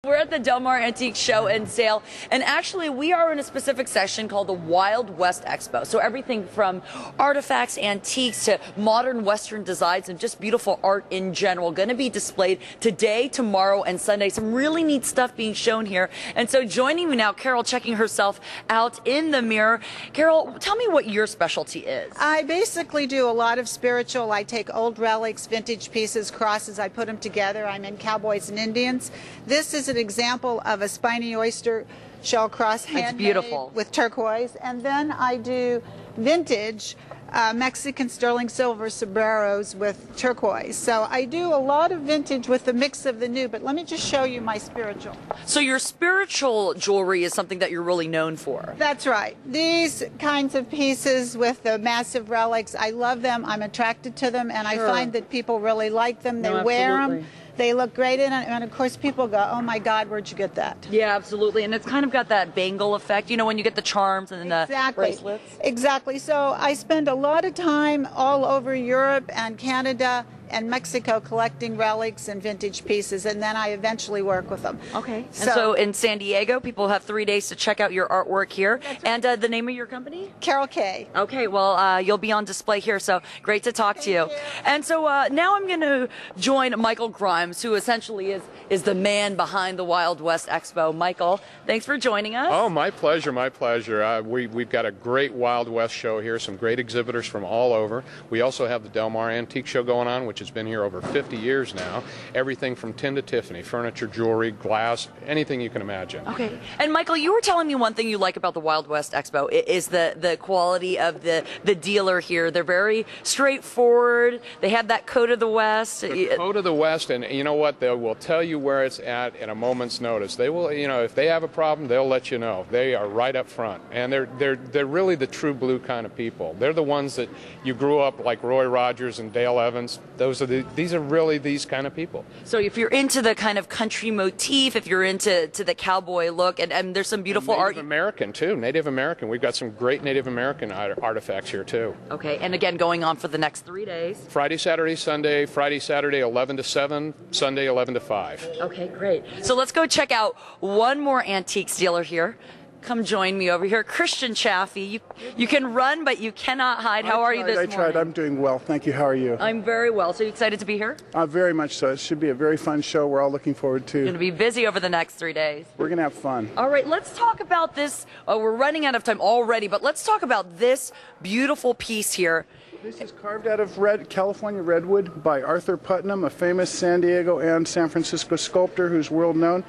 We're at the Del Mar Antique Show and Sale, and actually we are in a specific section called the Wild West Expo. So everything from artifacts, antiques, to modern Western designs, and just beautiful art in general going to be displayed today, tomorrow, and Sunday. Some really neat stuff being shown here. And so joining me now, Carol, checking herself out in the mirror. Carol, tell me what your specialty is. I basically do a lot of spiritual. I take old relics, vintage pieces, crosses, I put them together. I'm in Cowboys and Indians. This is an example of a spiny oyster shell cross, handmade beautiful, with turquoise. And then I do vintage Mexican sterling silver sombreros with turquoise. So I do a lot of vintage with the mix of the new, but let me just show you my spiritual. So your spiritual jewelry is something that you're really known for. That's right. These kinds of pieces with the massive relics, I love them, I'm attracted to them, and Sure. I find that people really like them. They wear them. They look great in it, and of course people go, oh my God, where'd you get that? Yeah, absolutely. And it's kind of got that bangle effect, you know, when you get the charms and the bracelets. Exactly. So I spend a lot of time all over Europe and Canada and Mexico collecting relics and vintage pieces, and then I eventually work with them. Okay. So in San Diego, people have 3 days to check out your artwork here. That's And right. the name of your company? Carol Kay. Okay, well, you'll be on display here, so great to talk to you. And so now I'm going to join Michael Grimes, who essentially is the man behind the Wild West Expo. Michael, thanks for joining us. Oh, my pleasure, my pleasure. We've got a great Wild West show here, some great exhibitors from all over. We also have the Del Mar Antique Show going on, which has been here over 50 years now. Everything from tin to Tiffany, furniture, jewelry, glass, anything you can imagine. Okay. And Michael, you were telling me one thing you like about the Wild West Expo is the quality of the dealer here. They're very straightforward. They have that code of the West. The code of the West, and you know what? They will tell you where it's at a moment's notice. They will, you know, if they have a problem, they'll let you know. They are right up front, and they're really the true blue kind of people. They're the ones that you grew up like Roy Rogers and Dale Evans. These are really these kind of people. So if you're into the kind of country motif, if you're into the cowboy look, and there's some beautiful art. Native American too. Native American. We've got some great Native American artifacts here too. Okay, and again, going on for the next 3 days. Friday, Saturday, Sunday. Friday, Saturday, 11 to 7. Sunday, 11 to 5. Okay, great. So let's go check out one more antiques dealer here. Come join me over here. Christian Chaffee. You can run, but you cannot hide. How are you this morning? I tried. I'm doing well. Thank you. How are you? I'm very well. So you excited to be here? Very much so. It should be a very fun show. We're all looking forward to. You're going to be busy over the next 3 days. We're going to have fun. All right, let's talk about this. We're running out of time already, but let's talk about this beautiful piece here. This is carved out of California redwood by Arthur Putnam, a famous San Diego and San Francisco sculptor who's world known.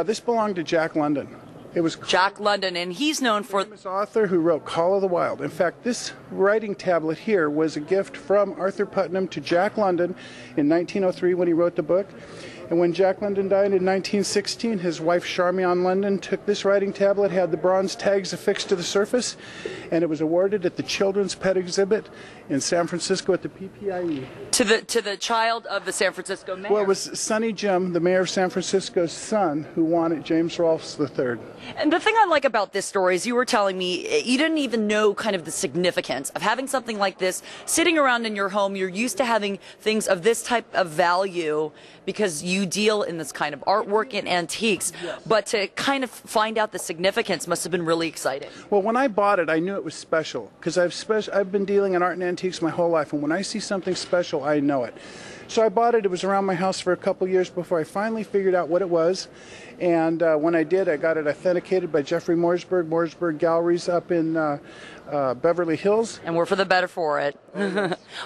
This belonged to Jack London. It was Jack London, and he's known for famous author who wrote Call of the Wild. In fact, this writing tablet here was a gift from Arthur Putnam to Jack London in 1903 when he wrote the book. And when Jack London died in 1916, his wife Charmian London took this writing tablet, had the bronze tags affixed to the surface, and it was awarded at the Children's Pet Exhibit in San Francisco at the PPIE. to the child of the San Francisco mayor. Well, it was Sonny Jim, the mayor of San Francisco's son, who won it, James Rolfes III. And the thing I like about this story is you were telling me you didn't even know kind of the significance of having something like this sitting around in your home. You're used to having things of this type of value because you deal in this kind of artwork and antiques, but to kind of find out the significance must have been really exciting. Well, when I bought it, I knew it was special because I've been dealing in art and antiques my whole life, and when I see something special, I know it. So I bought it. It was around my house for a couple years before I finally figured out what it was. And when I did, I got it authenticated by Jeffrey Morsberg Galleries up in Beverly Hills. And we're for the better for it.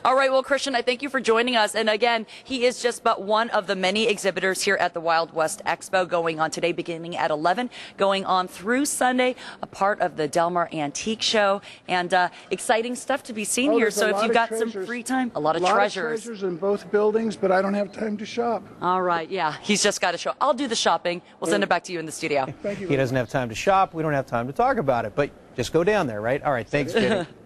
All right, well, Christian, I thank you for joining us. And again, he is just but one of the many exhibitors here at the Wild West Expo going on today beginning at 11, going on through Sunday, a part of the Del Mar Antique Show, and exciting stuff to be seen here. So if you've got some free time, a lot of treasures. Treasures in both buildings, but I don't have time to shop. All right, yeah, he's just got to show. I'll do the shopping. We'll send it back to you in the studio. Thank you. He doesn't have time to shop. We don't have time to talk about it, but just go down there, right? All right, thanks, Jenny.